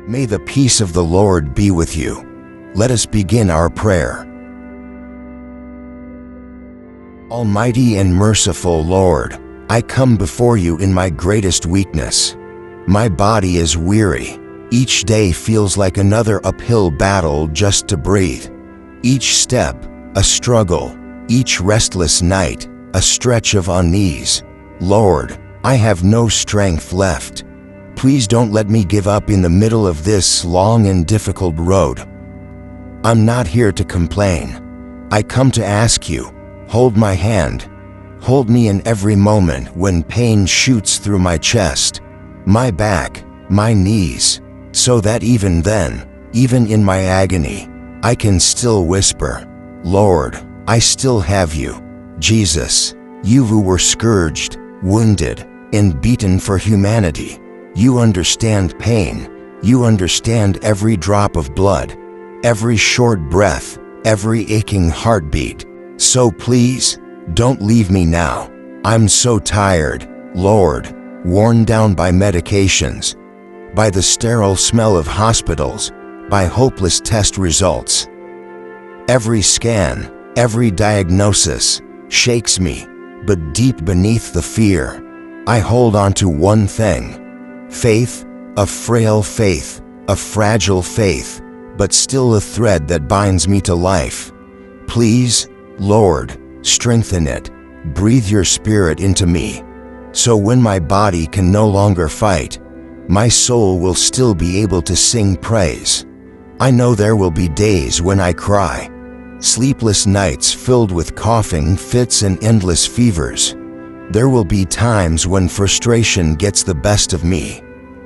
May the peace of the Lord be with you. Let us begin our prayer. Almighty and merciful Lord, I come before you in my greatest weakness. My body is weary. Each day feels like another uphill battle just to breathe. Each step, a struggle. Each restless night, a stretch of unease. Lord, I have no strength left. Please don't let me give up in the middle of this long and difficult road. I'm not here to complain. I come to ask you, hold my hand. Hold me in every moment when pain shoots through my chest, my back, my knees, so that even then, even in my agony, I can still whisper, Lord, I still have you. Jesus, you who were scourged, wounded, and beaten for humanity. You understand pain. You understand every drop of blood, every short breath, every aching heartbeat. So please, don't leave me now. I'm so tired, Lord, worn down by medications, by the sterile smell of hospitals, by hopeless test results. Every scan, every diagnosis shakes me, but deep beneath the fear, I hold on to one thing. Faith, a frail faith, a fragile faith, but still a thread that binds me to life. Please, Lord, strengthen it. Breathe your spirit into me, so when my body can no longer fight, my soul will still be able to sing praise. I know there will be days when I cry, sleepless nights filled with coughing fits and endless fevers. There will be times when frustration gets the best of me,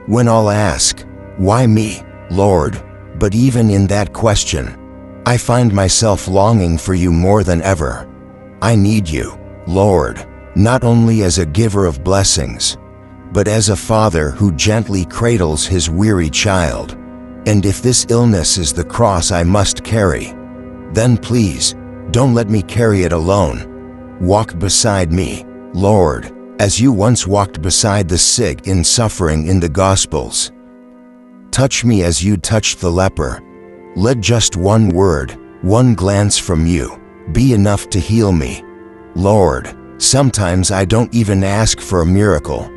when I'll ask, why me, Lord? But even in that question, I find myself longing for you more than ever. I need you, Lord, not only as a giver of blessings, but as a father who gently cradles his weary child. And if this illness is the cross I must carry, then please, don't let me carry it alone. Walk beside me, Lord, as you once walked beside the sick in suffering in the Gospels. Touch me as you touched the leper. Let just one word, one glance from you, be enough to heal me. Lord, sometimes I don't even ask for a miracle.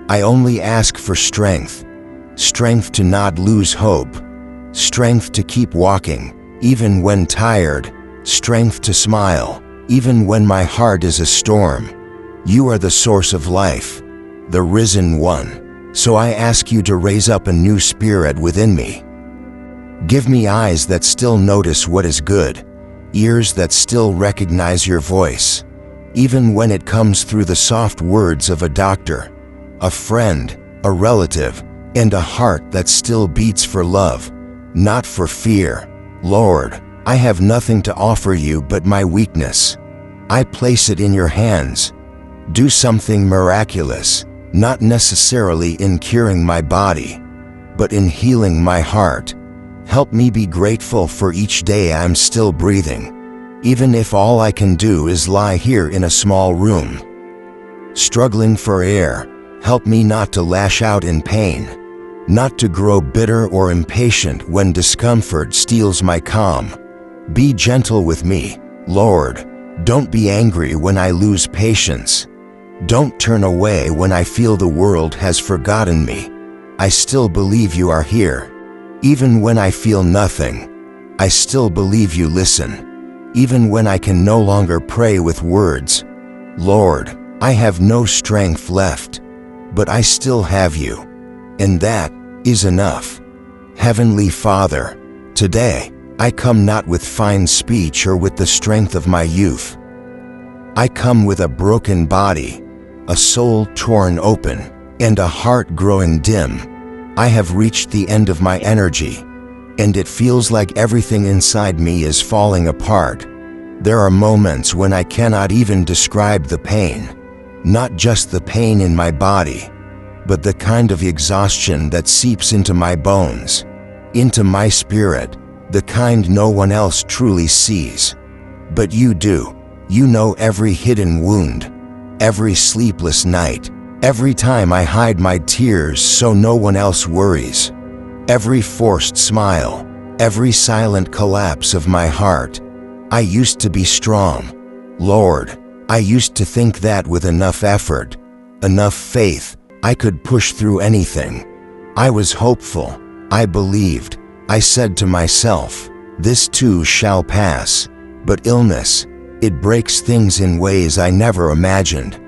I only ask for strength. Strength to not lose hope. Strength to keep walking, even when tired. Strength to smile, even when my heart is a storm. You are the source of life, the risen one. So I ask you to raise up a new spirit within me. Give me eyes that still notice what is good, ears that still recognize your voice, even when it comes through the soft words of a doctor, a friend, a relative, and a heart that still beats for love, not for fear. Lord, I have nothing to offer you but my weakness. I place it in your hands. Do something miraculous, not necessarily in curing my body, but in healing my heart. Help me be grateful for each day I'm still breathing, even if all I can do is lie here in a small room, struggling for air. Help me not to lash out in pain, not to grow bitter or impatient when discomfort steals my calm. Be gentle with me, Lord. Don't be angry when I lose patience. Don't turn away when I feel the world has forgotten me. I still believe you are here. Even when I feel nothing, I still believe you listen. Even when I can no longer pray with words. Lord, I have no strength left, but I still have you. And that is enough. Heavenly Father, today, I come not with fine speech or with the strength of my youth. I come with a broken body, a soul torn open, and a heart growing dim. I have reached the end of my energy, and it feels like everything inside me is falling apart. There are moments when I cannot even describe the pain, not just the pain in my body, but the kind of exhaustion that seeps into my bones, into my spirit, the kind no one else truly sees. But you do. You know every hidden wound, every sleepless night, every time I hide my tears so no one else worries. every forced smile, every silent collapse of my heart. I used to be strong. Lord, I used to think that with enough effort, enough faith, I could push through anything. I was hopeful. I believed. I said to myself, this too shall pass. But illness, it breaks things in ways I never imagined.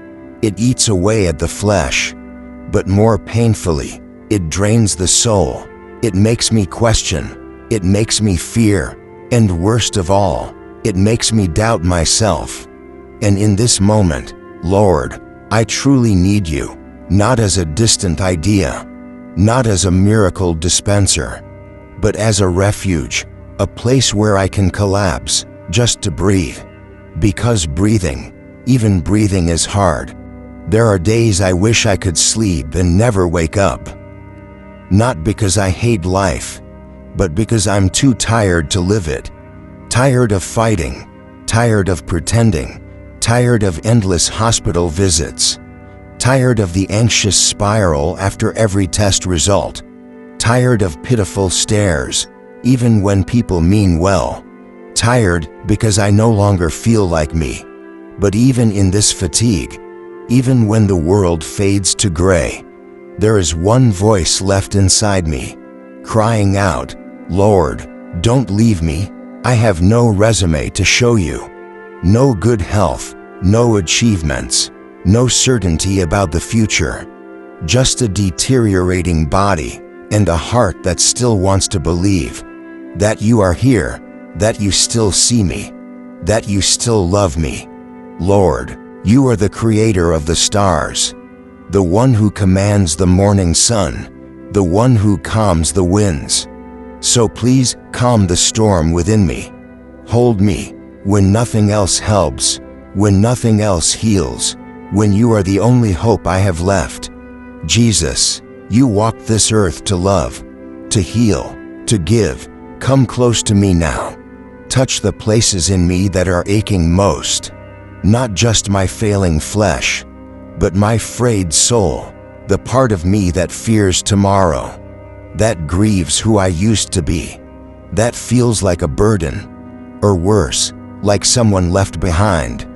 It eats away at the flesh, but more painfully, it drains the soul. It makes me question. It makes me fear. And worst of all, it makes me doubt myself. And in this moment, Lord, I truly need you, not as a distant idea, not as a miracle dispenser, but as a refuge, a place where I can collapse, just to breathe. Because breathing, even breathing is hard. There are days I wish I could sleep and never wake up. Not because I hate life, but because I'm too tired to live it. Tired of fighting, tired of pretending, tired of endless hospital visits, tired of the anxious spiral after every test result, tired of pitiful stares, even when people mean well, tired because I no longer feel like me. But even in this fatigue, even when the world fades to gray, there is one voice left inside me, crying out, Lord, don't leave me. I have no resume to show you. No good health, no achievements, no certainty about the future. Just a deteriorating body and a heart that still wants to believe that you are here, that you still see me, that you still love me. Lord, you are the creator of the stars, the one who commands the morning sun, the one who calms the winds. So please calm the storm within me. Hold me when nothing else helps, when nothing else heals, when you are the only hope I have left. Jesus, you walked this earth to love, to heal, to give. Come close to me now. Touch the places in me that are aching most. Not just my failing flesh, but my frayed soul, the part of me that fears tomorrow, that grieves who I used to be, that feels like a burden, or worse, like someone left behind.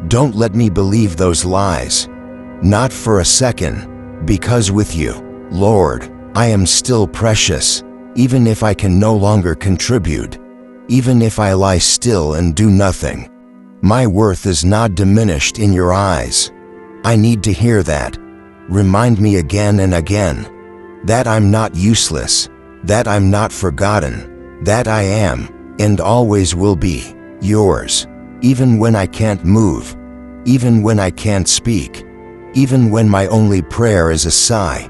Don't let me believe those lies. Not for a second, because with you, Lord, I am still precious, even if I can no longer contribute, even if I lie still and do nothing. My worth is not diminished in your eyes. I need to hear that. Remind me again and again that I'm not useless, that I'm not forgotten, that I am, and always will be, yours, even when I can't move, even when I can't speak, even when my only prayer is a sigh.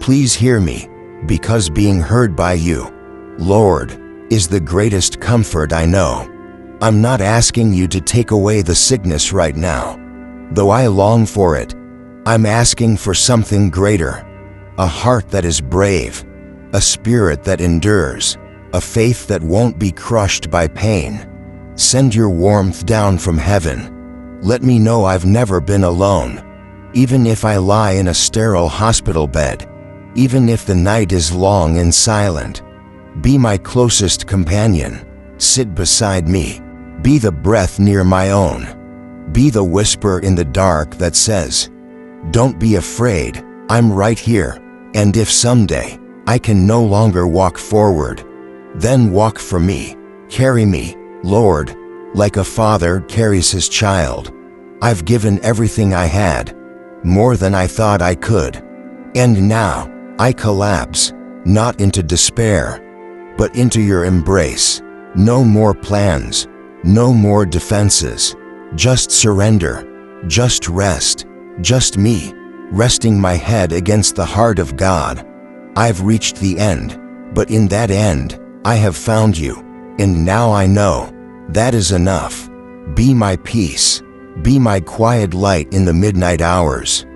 Please hear me, because being heard by you, Lord, is the greatest comfort I know. I'm not asking you to take away the sickness right now, though I long for it. I'm asking for something greater, a heart that is brave, a spirit that endures, a faith that won't be crushed by pain. Send your warmth down from heaven. Let me know I've never been alone, even if I lie in a sterile hospital bed, even if the night is long and silent. Be my closest companion. Sit beside me. Be the breath near my own. Be the whisper in the dark that says, don't be afraid, I'm right here. And if someday I can no longer walk forward, then walk for me. Carry me, Lord, like a father carries his child. I've given everything I had, more than I thought I could. And now, I collapse, not into despair, but into your embrace. No more plans, no more defenses, just surrender, just rest, just me, resting my head against the heart of God. I've reached the end, but in that end, I have found you, and now I know that is enough. Be my peace, be my quiet light in the midnight hours,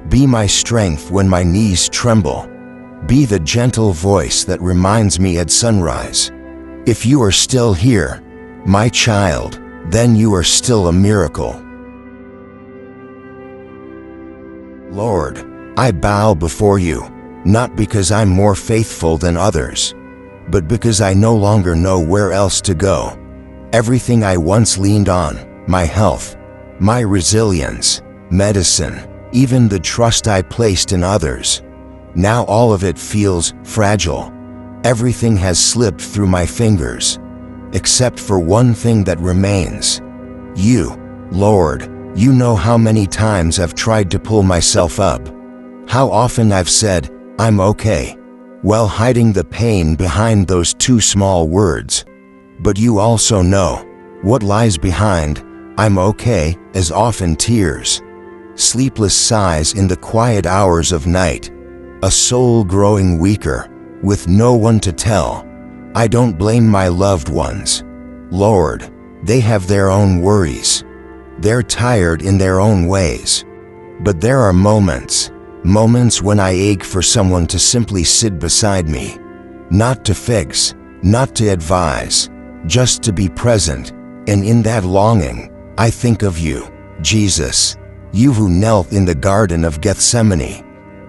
be my strength when my knees tremble, be the gentle voice that reminds me at sunrise. If you are still here, my child, then you are still a miracle. Lord, I bow before you, not because I'm more faithful than others, but because I no longer know where else to go. Everything I once leaned on, my health, my resilience, medicine, even the trust I placed in others, now all of it feels fragile. Everything has slipped through my fingers, except for one thing that remains. You, Lord. You know how many times I've tried to pull myself up. How often I've said, I'm okay, while hiding the pain behind those two small words. But you also know what lies behind I'm okay, as often tears, sleepless sighs in the quiet hours of night, a soul growing weaker, with no one to tell. I don't blame my loved ones. Lord, they have their own worries. They're tired in their own ways. But there are moments when I ache for someone to simply sit beside me, not to fix, not to advise, just to be present. And in that longing, I think of you, Jesus, you who knelt in the Garden of Gethsemane,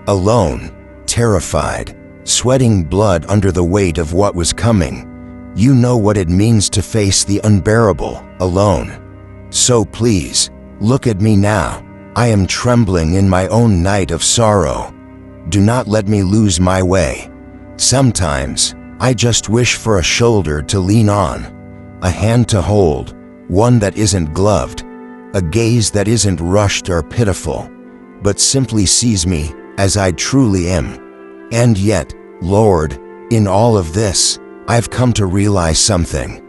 alone, terrified, sweating blood under the weight of what was coming. You know what it means to face the unbearable, alone. So please, look at me now. I am trembling in my own night of sorrow. Do not let me lose my way. Sometimes, I just wish for a shoulder to lean on, a hand to hold, one that isn't gloved, a gaze that isn't rushed or pitiful, but simply sees me as I truly am. And yet, Lord, in all of this, I've come to realize something.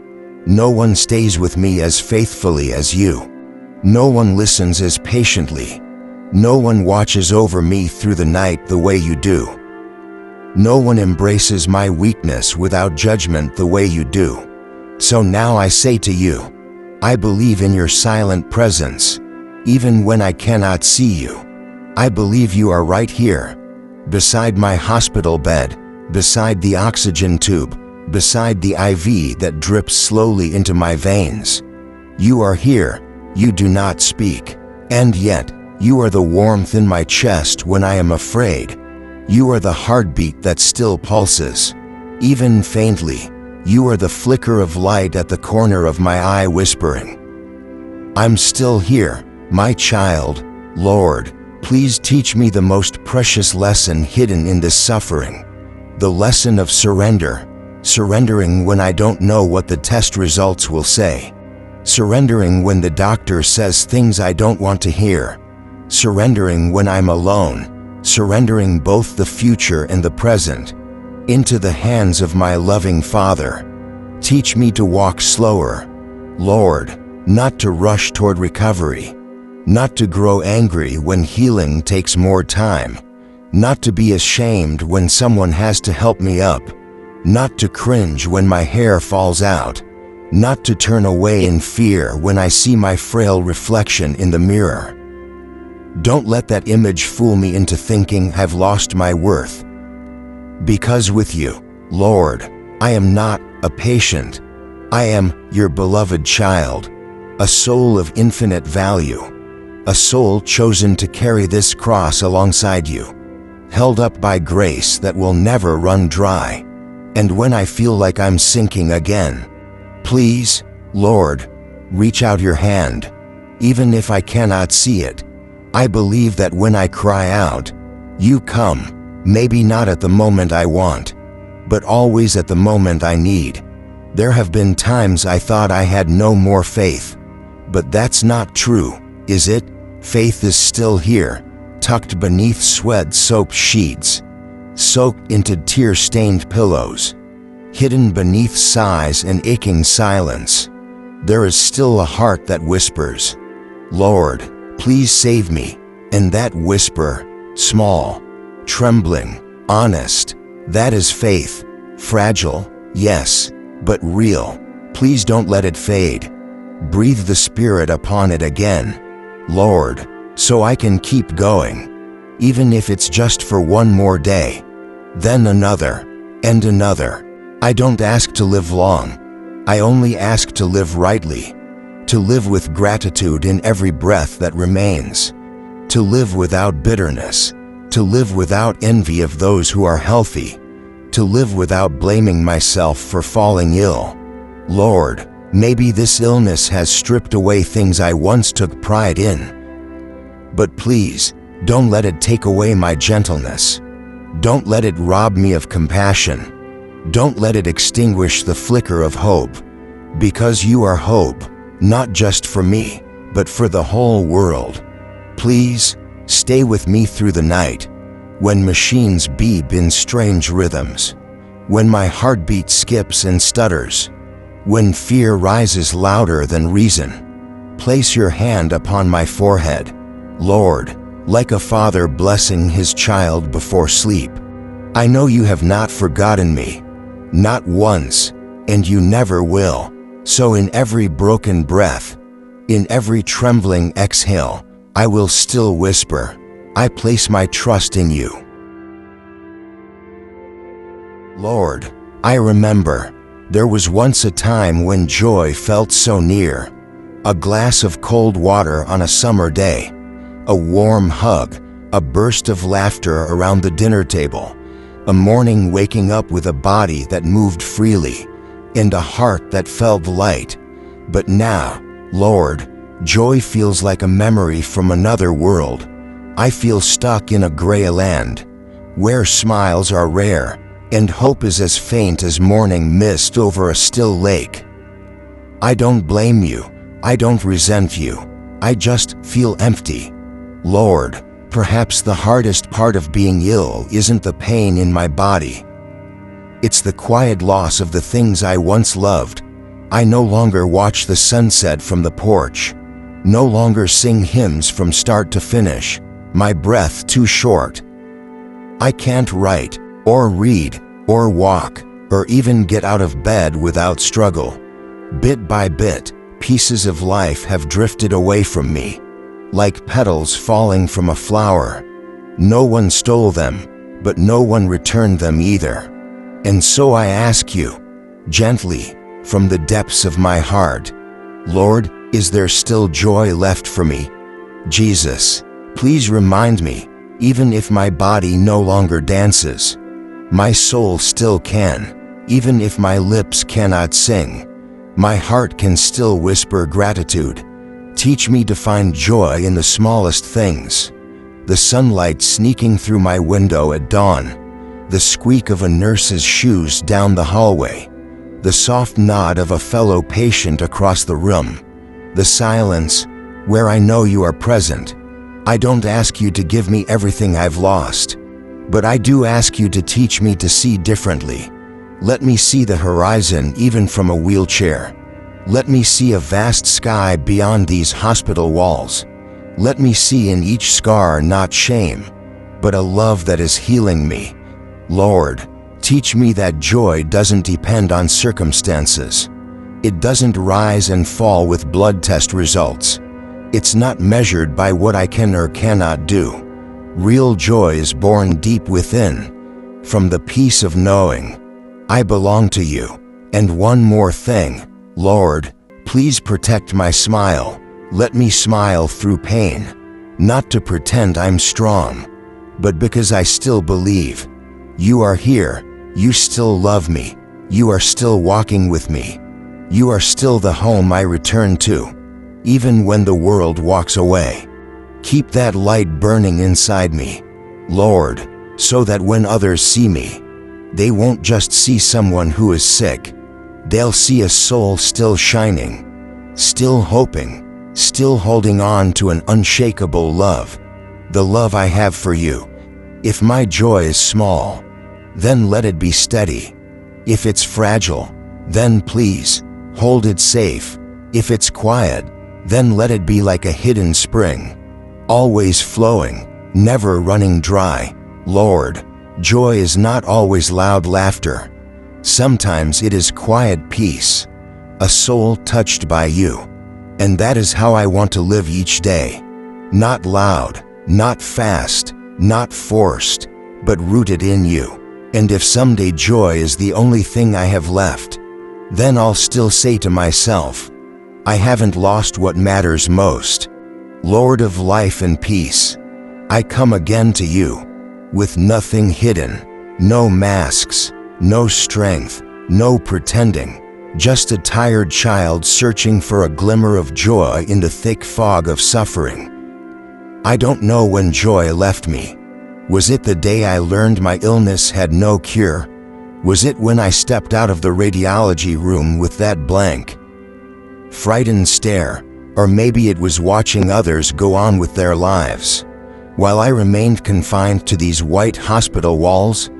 No one stays with me as faithfully as you. No one listens as patiently. No one watches over me through the night the way you do. No one embraces my weakness without judgment the way you do. So now I say to you, I believe in your silent presence, even when I cannot see you. I believe you are right here, beside my hospital bed, beside the oxygen tube, beside the IV that drips slowly into my veins. You are here, you do not speak, and yet, you are the warmth in my chest when I am afraid. You are the heartbeat that still pulses, even faintly. You are the flicker of light at the corner of my eye whispering, I'm still here, my child. Lord, please teach me the most precious lesson hidden in this suffering, the lesson of surrender. Surrendering when I don't know what the test results will say. Surrendering when the doctor says things I don't want to hear. Surrendering when I'm alone. Surrendering both the future and the present into the hands of my loving Father. Teach me to walk slower, Lord, not to rush toward recovery, not to grow angry when healing takes more time, not to be ashamed when someone has to help me up, not to cringe when my hair falls out, not to turn away in fear when I see my frail reflection in the mirror. Don't let that image fool me into thinking I've lost my worth. Because with you, Lord, I am not a patient. I am your beloved child, a soul of infinite value, a soul chosen to carry this cross alongside you, held up by grace that will never run dry. And when I feel like I'm sinking again, please, Lord, reach out your hand. Even if I cannot see it, I believe that when I cry out, you come, maybe not at the moment I want, but always at the moment I need. There have been times I thought I had no more faith, but that's not true, is it? Faith is still here, tucked beneath sweat-soaked sheets, soaked into tear-stained pillows, hidden beneath sighs and aching silence. There is still a heart that whispers, Lord, please save me. And that whisper, small, trembling, honest, that is faith. Fragile, yes, but real. Please don't let it fade. Breathe the Spirit upon it again, Lord, so I can keep going, even if it's just for one more day, then another, and another. I don't ask to live long. I only ask to live rightly, to live with gratitude in every breath that remains, to live without bitterness, to live without envy of those who are healthy, to live without blaming myself for falling ill. Lord, maybe this illness has stripped away things I once took pride in. But please, don't let it take away my gentleness. Don't let it rob me of compassion. Don't let it extinguish the flicker of hope. Because you are hope, not just for me, but for the whole world. Please, stay with me through the night, when machines beep in strange rhythms, when my heartbeat skips and stutters, when fear rises louder than reason. Place your hand upon my forehead, Lord, like a father blessing his child before sleep. I know you have not forgotten me, not once, and you never will. So in every broken breath, in every trembling exhale, I will still whisper, I place my trust in you. Lord, I remember, there was once a time when joy felt so near. A glass of cold water on a summer day, a warm hug, a burst of laughter around the dinner table, a morning waking up with a body that moved freely, and a heart that felt light. But now, Lord, joy feels like a memory from another world. I feel stuck in a gray land, where smiles are rare, and hope is as faint as morning mist over a still lake. I don't blame you, I don't resent you, I just feel empty. Lord, perhaps the hardest part of being ill isn't the pain in my body. It's the quiet loss of the things I once loved. I no longer watch the sunset from the porch, no longer sing hymns from start to finish, my breath too short. I can't write, or read, or walk, or even get out of bed without struggle. Bit by bit, pieces of life have drifted away from me, like petals falling from a flower. No one stole them, but no one returned them either. And so I ask you, gently, from the depths of my heart, Lord, is there still joy left for me? Jesus, please remind me, even if my body no longer dances, my soul still can. Even if my lips cannot sing, my heart can still whisper gratitude. Teach me to find joy in the smallest things. The sunlight sneaking through my window at dawn, the squeak of a nurse's shoes down the hallway, the soft nod of a fellow patient across the room, the silence where I know you are present. I don't ask you to give me everything I've lost, but I do ask you to teach me to see differently. Let me see the horizon even from a wheelchair. Let me see a vast sky beyond these hospital walls. Let me see in each scar not shame, but a love that is healing me. Lord, teach me that joy doesn't depend on circumstances. It doesn't rise and fall with blood test results. It's not measured by what I can or cannot do. Real joy is born deep within, from the peace of knowing I belong to you. And one more thing, Lord, please protect my smile. Let me smile through pain, not to pretend I'm strong, but because I still believe. You are here, you still love me, you are still walking with me. You are still the home I return to, even when the world walks away. Keep that light burning inside me, Lord, so that when others see me, they won't just see someone who is sick. They'll see a soul still shining, still hoping, still holding on to an unshakable love, the love I have for you. If my joy is small, then let it be steady. If it's fragile, then please, hold it safe. If it's quiet, then let it be like a hidden spring, always flowing, never running dry. Lord, joy is not always loud laughter. Sometimes it is quiet peace, a soul touched by you. And that is how I want to live each day. Not loud, not fast, not forced, but rooted in you. And if someday joy is the only thing I have left, then I'll still say to myself, I haven't lost what matters most. Lord of life and peace, I come again to you, with nothing hidden, no masks, no strength, no pretending, just a tired child searching for a glimmer of joy in the thick fog of suffering. I don't know when joy left me. Was it the day I learned my illness had no cure? Was it when I stepped out of the radiology room with that blank, frightened stare? Or maybe it was watching others go on with their lives, while I remained confined to these white hospital walls?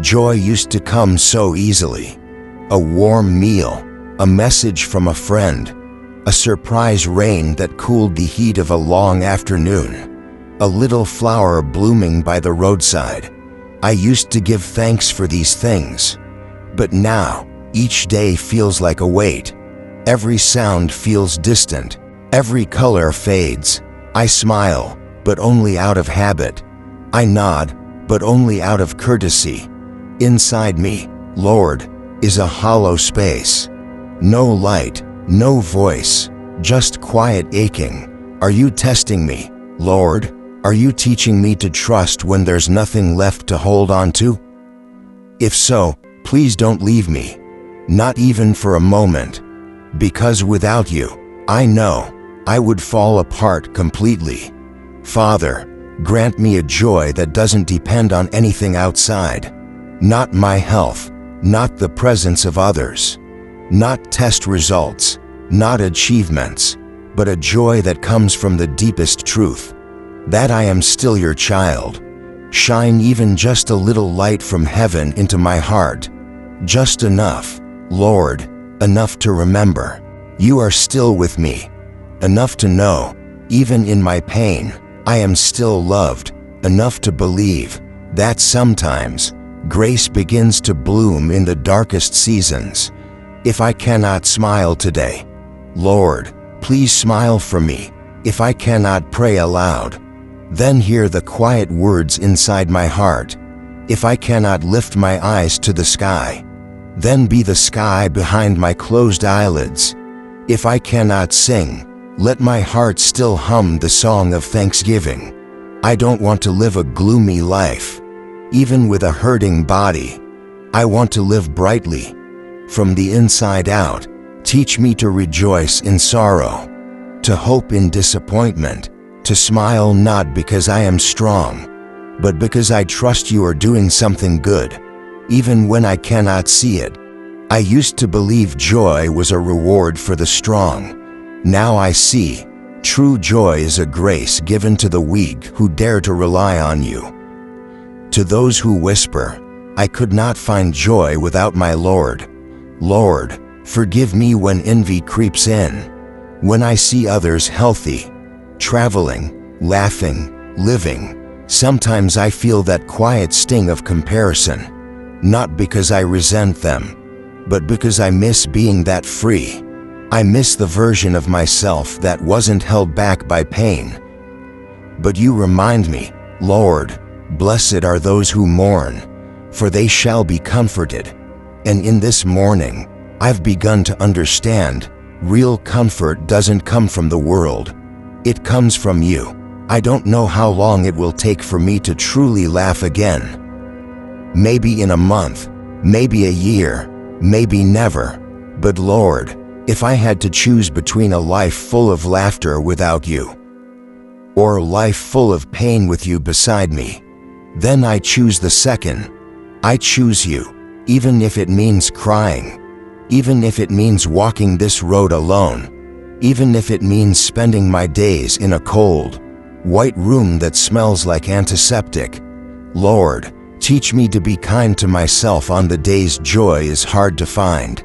Joy used to come so easily. A warm meal, a message from a friend, a surprise rain that cooled the heat of a long afternoon, a little flower blooming by the roadside. I used to give thanks for these things. But now, each day feels like a weight. Every sound feels distant. Every color fades. I smile, but only out of habit. I nod, but only out of courtesy. Inside me, Lord, is a hollow space. No light, no voice, just quiet aching. Are you testing me, Lord? Are you teaching me to trust when there's nothing left to hold on to? If so, please don't leave me, not even for a moment, because without you, I know I would fall apart completely. Father, grant me a joy that doesn't depend on anything outside. Not my health, not the presence of others, not test results, not achievements, but a joy that comes from the deepest truth, that I am still your child. Shine even just a little light from heaven into my heart. Just enough, Lord, enough to remember you are still with me. Enough to know, even in my pain, I am still loved. Enough to believe that sometimes grace begins to bloom in the darkest seasons. If I cannot smile today, Lord, please smile for me. If I cannot pray aloud, then hear the quiet words inside my heart. If I cannot lift my eyes to the sky, then be the sky behind my closed eyelids. If I cannot sing, let my heart still hum the song of thanksgiving. I don't want to live a gloomy life, even with a hurting body. I want to live brightly, from the inside out. Teach me to rejoice in sorrow, to hope in disappointment, to smile not because I am strong, but because I trust you are doing something good, even when I cannot see it. I used to believe joy was a reward for the strong. Now I see, true joy is a grace given to the weak who dare to rely on you. To those who whisper, I could not find joy without my Lord. Lord, forgive me when envy creeps in, when I see others healthy, traveling, laughing, living. Sometimes I feel that quiet sting of comparison, not because I resent them, but because I miss being that free. I miss the version of myself that wasn't held back by pain. But you remind me, Lord, blessed are those who mourn, for they shall be comforted. And in this morning, I've begun to understand, real comfort doesn't come from the world. It comes from you. I don't know how long it will take for me to truly laugh again. Maybe in a month, maybe a year, maybe never. But Lord, if I had to choose between a life full of laughter without you, or a life full of pain with you beside me, then I choose the second. I choose you, even if it means crying, even if it means walking this road alone, even if it means spending my days in a cold, white room that smells like antiseptic. Lord, teach me to be kind to myself on the days joy is hard to find.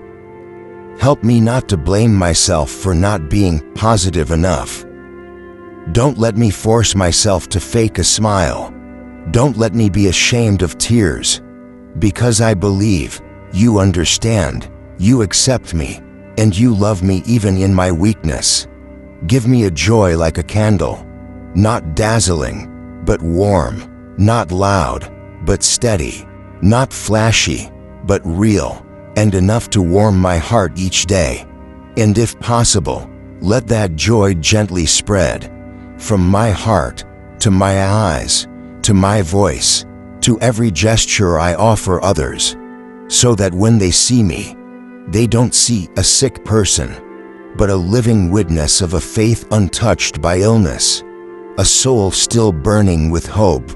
Help me not to blame myself for not being positive enough. Don't let me force myself to fake a smile. Don't let me be ashamed of tears, because I believe you understand, you accept me, and you love me even in my weakness. Give me a joy like a candle, not dazzling, but warm, not loud, but steady, not flashy, but real, and enough to warm my heart each day. And if possible, let that joy gently spread from my heart to my eyes, to my voice, to every gesture I offer others, so that when they see me, they don't see a sick person, but a living witness of a faith untouched by illness, a soul still burning with hope.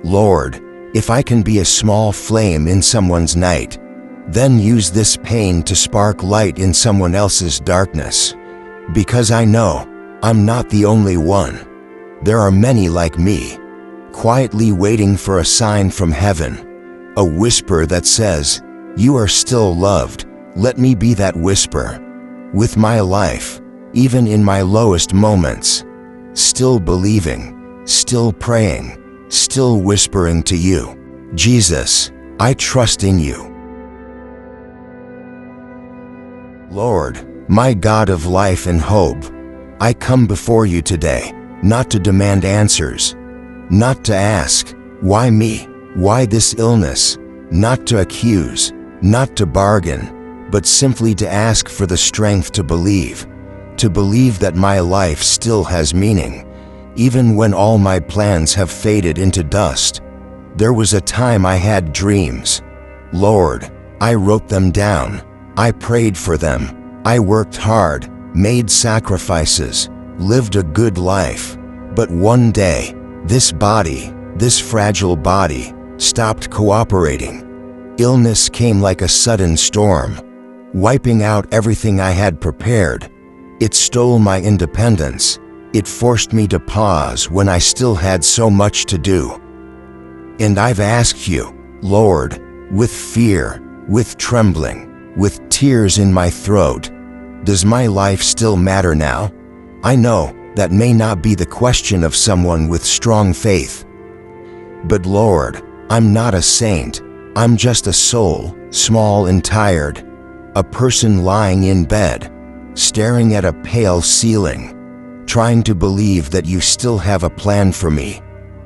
Lord, if I can be a small flame in someone's night, then use this pain to spark light in someone else's darkness, because I know I'm not the only one. There are many like me, quietly waiting for a sign from heaven, a whisper that says, "You are still loved." Let me be that whisper, with my life, even in my lowest moments, still believing, still praying, still whispering to you, "Jesus, I trust in you." Lord, my God of life and hope, I come before you today, not to demand answers, not to ask, "Why me? Why this illness?" Not to accuse, not to bargain, but simply to ask for the strength to believe that my life still has meaning, even when all my plans have faded into dust. There was a time I had dreams. Lord, I wrote them down. I prayed for them. I worked hard, made sacrifices, lived a good life. But one day, this body, this fragile body, stopped cooperating. Illness came like a sudden storm, wiping out everything I had prepared. It stole my independence. It forced me to pause when I still had so much to do. And I've asked you, Lord, with fear, with trembling, with tears in my throat, does my life still matter now? I know that may not be the question of someone with strong faith. But Lord, I'm not a saint. I'm just a soul, small and tired. A person lying in bed, staring at a pale ceiling, trying to believe that you still have a plan for me.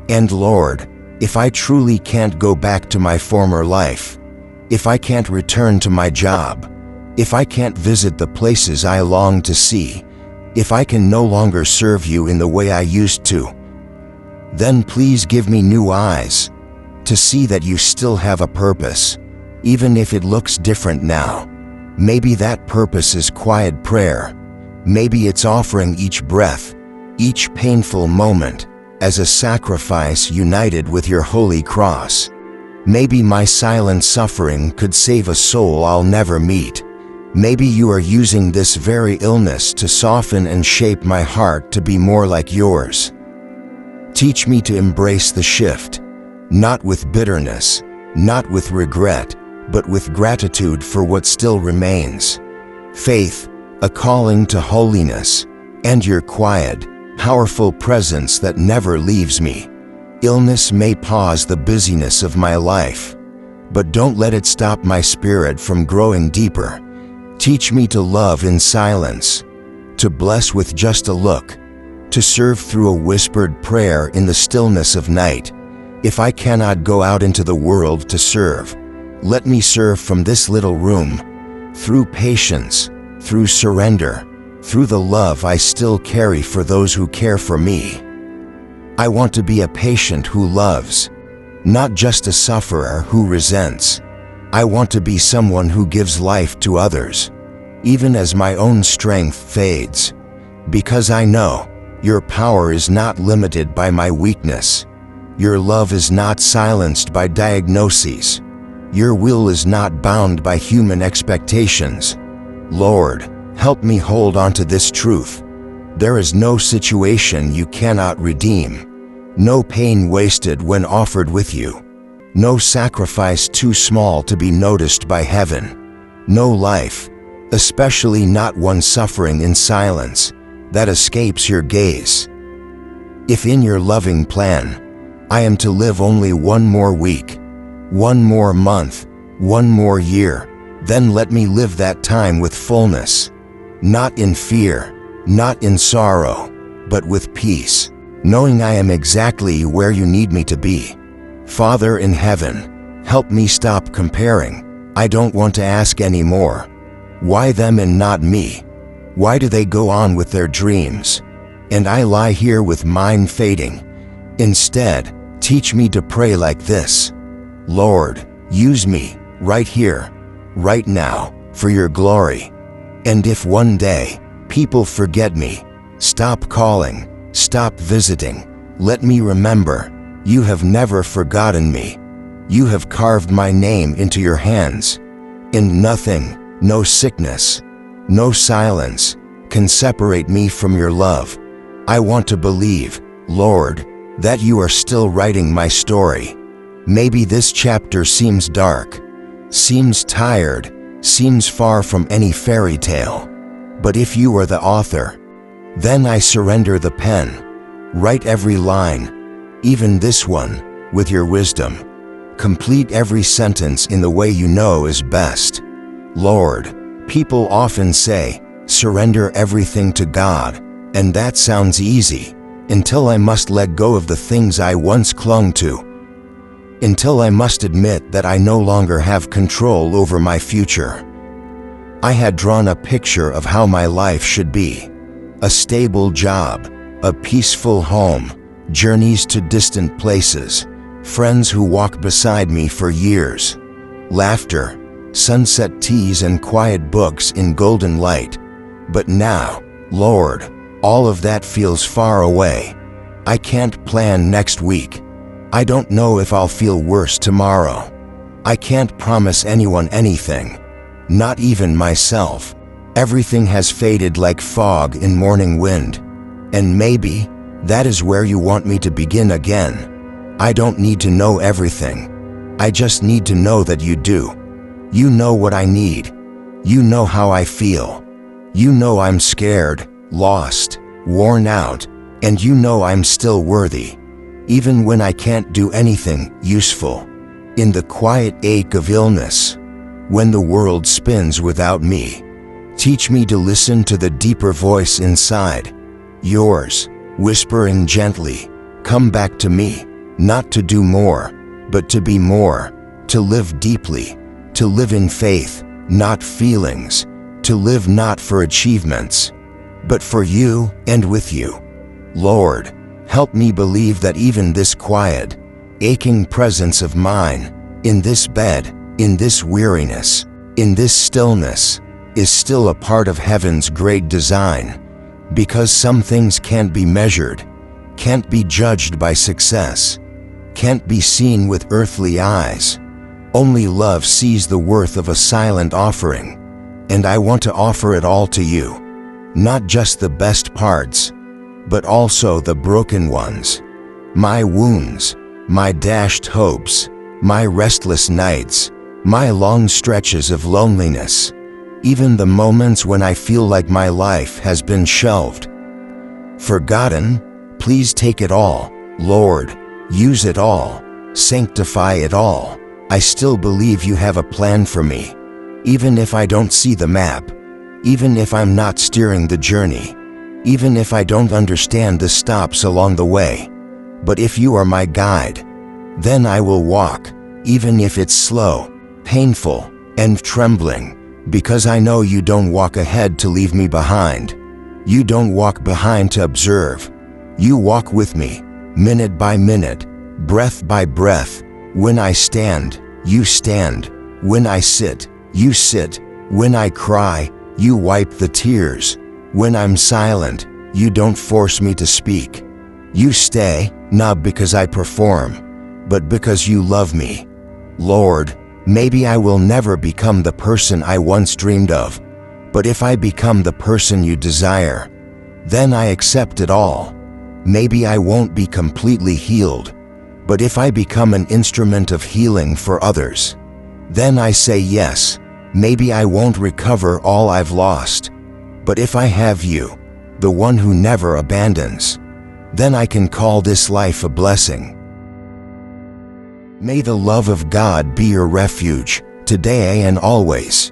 And Lord, if I truly can't go back to my former life, if I can't return to my job, if I can't visit the places I long to see, if I can no longer serve you in the way I used to, then please give me new eyes to see that you still have a purpose, even if it looks different now. Maybe that purpose is quiet prayer. Maybe it's offering each breath, each painful moment, as a sacrifice united with your holy cross. Maybe my silent suffering could save a soul I'll never meet. Maybe you are using this very illness to soften and shape my heart to be more like yours. Teach me to embrace the shift, not with bitterness, not with regret, but with gratitude for what still remains. Faith, a calling to holiness, and your quiet, powerful presence that never leaves me. Illness may pause the busyness of my life, but don't let it stop my spirit from growing deeper. Teach me to love in silence, to bless with just a look, to serve through a whispered prayer in the stillness of night. If I cannot go out into the world to serve, let me serve from this little room, through patience, through surrender, through the love I still carry for those who care for me. I want to be a patient who loves, not just a sufferer who resents. I want to be someone who gives life to others, even as my own strength fades, because I know your power is not limited by my weakness. Your love is not silenced by diagnoses. Your will is not bound by human expectations. Lord, help me hold on to this truth. There is no situation you cannot redeem, no pain wasted when offered with you, no sacrifice too small to be noticed by heaven, no life, especially not one suffering in silence, that escapes your gaze. If in your loving plan, I am to live only one more week, one more month, one more year, then let me live that time with fullness, not in fear, not in sorrow, but with peace, knowing I am exactly where you need me to be. Father in heaven, help me stop comparing. I don't want to ask anymore. Why them and not me? Why do they go on with their dreams, and I lie here with mine fading? Instead, teach me to pray like this. Lord, use me, right here, right now, for your glory. And if one day people forget me, stop calling, stop visiting, let me remember, you have never forgotten me. You have carved my name into your hands. And nothing, no sickness, no silence, can separate me from your love. I want to believe, Lord, that you are still writing my story. Maybe this chapter seems dark, seems tired, seems far from any fairy tale. But if you are the author, then I surrender the pen. Write every line, even this one, with your wisdom. Complete every sentence in the way you know is best. Lord, people often say, surrender everything to God, and that sounds easy, until I must let go of the things I once clung to. Until I must admit that I no longer have control over my future. I had drawn a picture of how my life should be. A stable job, a peaceful home, journeys to distant places, friends who walk beside me for years, laughter, sunset teas and quiet books in golden light. But now, Lord, all of that feels far away. I can't plan next week. I don't know if I'll feel worse tomorrow. I can't promise anyone anything, not even myself. Everything has faded like fog in morning wind. And maybe that is where you want me to begin again. I don't need to know everything. I just need to know that you do. You know what I need. You know how I feel. You know I'm scared, lost, worn out, and you know I'm still worthy, even when I can't do anything useful. In the quiet ache of illness, when the world spins without me, teach me to listen to the deeper voice inside. Yours, whispering gently, come back to me, not to do more, but to be more, to live deeply, to live in faith, not feelings, to live not for achievements, but for you and with you. Lord, help me believe that even this quiet, aching presence of mine, in this bed, in this weariness, in this stillness, is still a part of heaven's great design. Because some things can't be measured, can't be judged by success, can't be seen with earthly eyes. Only love sees the worth of a silent offering, and I want to offer it all to you. Not just the best parts, but also the broken ones. My wounds, my dashed hopes, my restless nights, my long stretches of loneliness. Even the moments when I feel like my life has been shelved, forgotten. Please take it all, Lord, use it all, sanctify it all. I still believe you have a plan for me, even if I don't see the map, even if I'm not steering the journey, even if I don't understand the stops along the way. But if you are my guide, then I will walk, even if it's slow, painful, and trembling. Because I know you don't walk ahead to leave me behind. You don't walk behind to observe. You walk with me, minute by minute, breath by breath. When I stand, you stand. When I sit, you sit. When I cry, you wipe the tears. When I'm silent, you don't force me to speak. You stay, not because I perform, but because you love me. Lord, maybe I will never become the person I once dreamed of, but if I become the person you desire, then I accept it all. Maybe I won't be completely healed, but if I become an instrument of healing for others, then I say yes. Maybe I won't recover all I've lost, but if I have you, the one who never abandons, then I can call this life a blessing. May the love of God be your refuge, today and always.